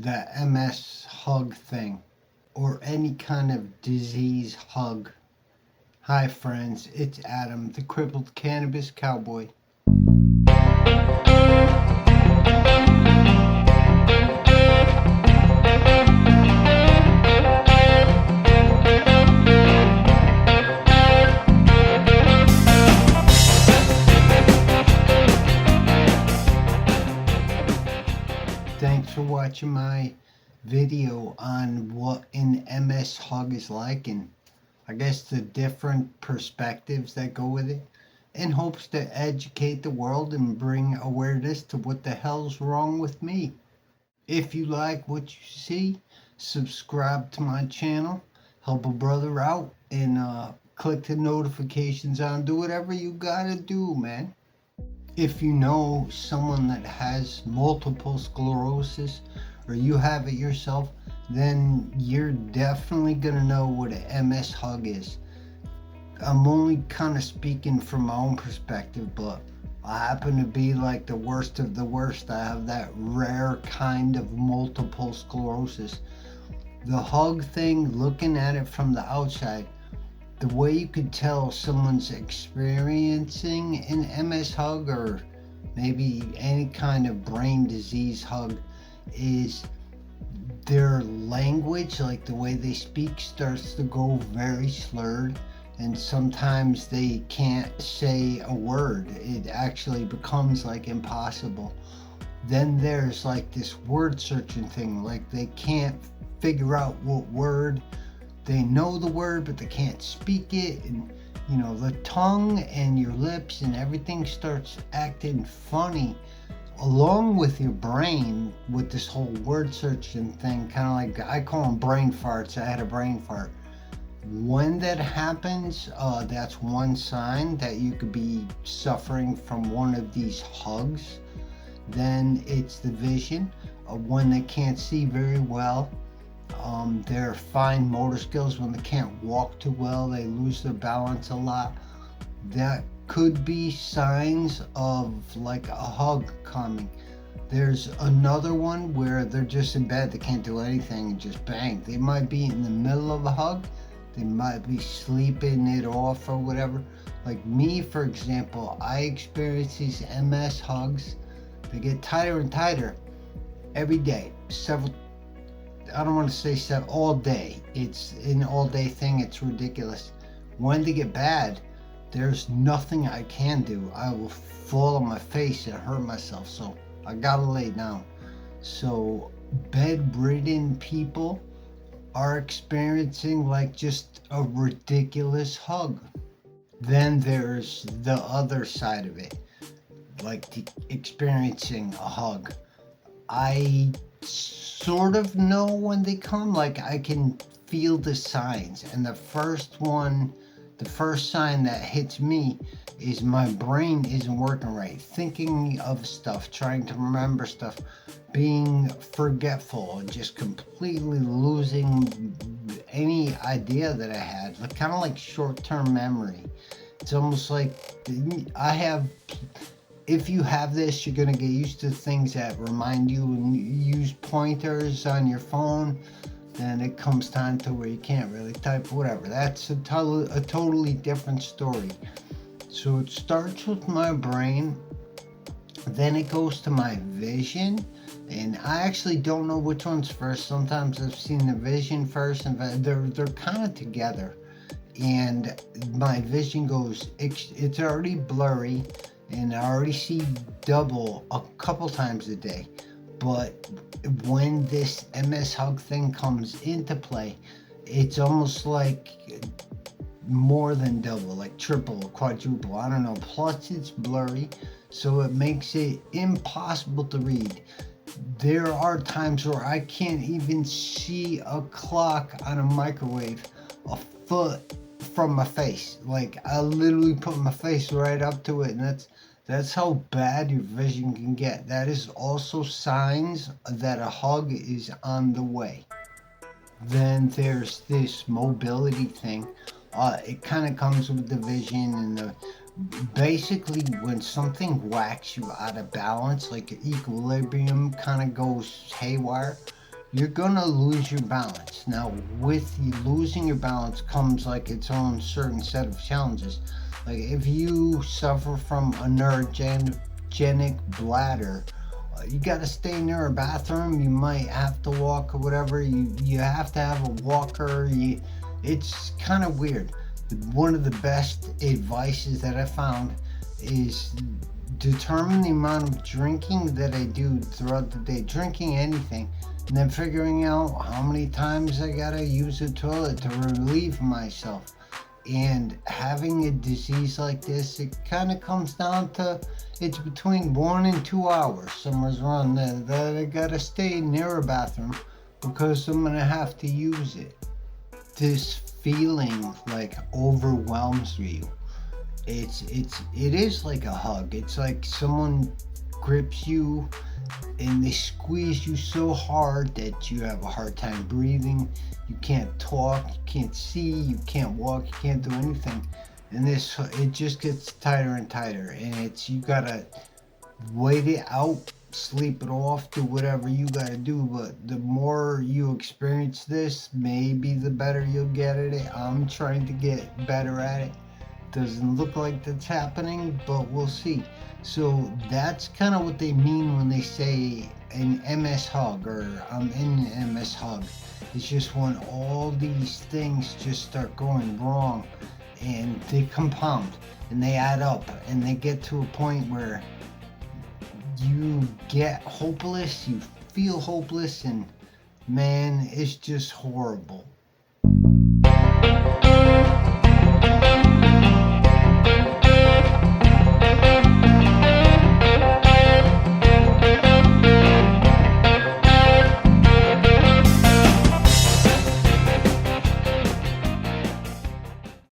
the MS hug thing or any kind of disease hug. Hi, friends, it's Adam, the crippled cannabis cowboy. Thanks for watching my video on what an MS hug is like and I guess the different perspectives that go with it, in hopes to educate the world and bring awareness to what the hell's wrong with me. If you like what you see, subscribe to my channel, help a brother out, and click the notifications on. Do whatever you gotta do, man. If you know someone that has multiple sclerosis or you have it yourself, then you're definitely gonna know what an MS hug is. I'm only kind of speaking from my own perspective, but I happen to be like the worst of the worst. I have that rare kind of multiple sclerosis. The hug thing, looking at it from the outside, the way you could tell someone's experiencing an MS hug or maybe any kind of brain disease hug is their language, like the way they speak, starts to go very slurred, and sometimes they can't say a word. It actually becomes like impossible. Then there's like this word searching thing, like they can't figure out what word. They know the word but they can't speak it, and the tongue and your lips and everything starts acting funny along with your brain with this whole word searching thing, kind of like I call them brain farts. I had a brain fart. When that happens, that's one sign that you could be suffering from one of these hugs. Then it's the vision, when they can't see very well. Their fine motor skills, when they can't walk too well, they lose their balance a lot. That could be signs of like a hug coming. There's another one where they're just in bed, they can't do anything, and just bang. They might be in the middle of a hug, they might be sleeping it off or whatever. Like me, for example, I experience these MS hugs. They get tighter and tighter every day, I don't want to say all day. It's an all day thing. It's ridiculous. When they get bad, there's nothing I can do. I will fall on my face and hurt myself. So I gotta lay down. So bedridden people are experiencing like just a ridiculous hug. Then there's the other side of it, like experiencing a hug. I sort of know when they come, like I can feel the signs, and the first sign that hits me is my brain isn't working right, thinking of stuff, trying to remember stuff, being forgetful, just completely losing any idea that I had, like kind of like short-term memory. It's almost like if you have this, you're going to get used to things that remind you, and you use pointers on your phone. Then it comes time to where you can't really type, whatever. That's a totally different story. So it starts with my brain, then it goes to my vision, and I actually don't know which one's first. Sometimes I've seen the vision first, and they're kind of together. And my vision goes, it's already blurry, and I already see double a couple times a day. But when this MS hug thing comes into play, it's almost like more than double, like triple, quadruple, I don't know. Plus it's blurry, so it makes it impossible to read. There are times where I can't even see a clock on a microwave a foot from my face. Like I literally put my face right up to it, and that's how bad your vision can get. That is also signs that a hug is on the way. Then there's this mobility thing. It kind of comes with the vision and basically when something whacks you out of balance, like your equilibrium kind of goes haywire, you're gonna lose your balance. Now, with you losing your balance comes like its own certain set of challenges. Like if you suffer from a neurogenic bladder, you gotta stay near a bathroom. You might have to walk or whatever. You have to have a walker. It's kind of weird. One of the best advices that I found is determine the amount of drinking that I do throughout the day, drinking anything, and then figuring out how many times I gotta use the toilet to relieve myself. And having a disease like this, it kind of comes down to it's between 1 and 2 hours, somewhere around there, that I gotta stay near a bathroom because I'm gonna have to use it. This feeling like overwhelms you. It is like a hug. It's like someone grips you and they squeeze you so hard that you have a hard time breathing. You can't talk, you can't see, you can't walk, you can't do anything. And it just gets tighter and tighter. And you gotta wait it out, sleep it off, do whatever you gotta do. But the more you experience this, maybe the better you'll get at it. I'm trying to get better at it. Doesn't look like that's happening, but we'll see. So that's kind of what they mean when they say an MS hug or I'm in an MS hug. It's just when all these things just start going wrong and they compound and they add up and they get to a point where you get hopeless, you feel hopeless, and man, it's just horrible.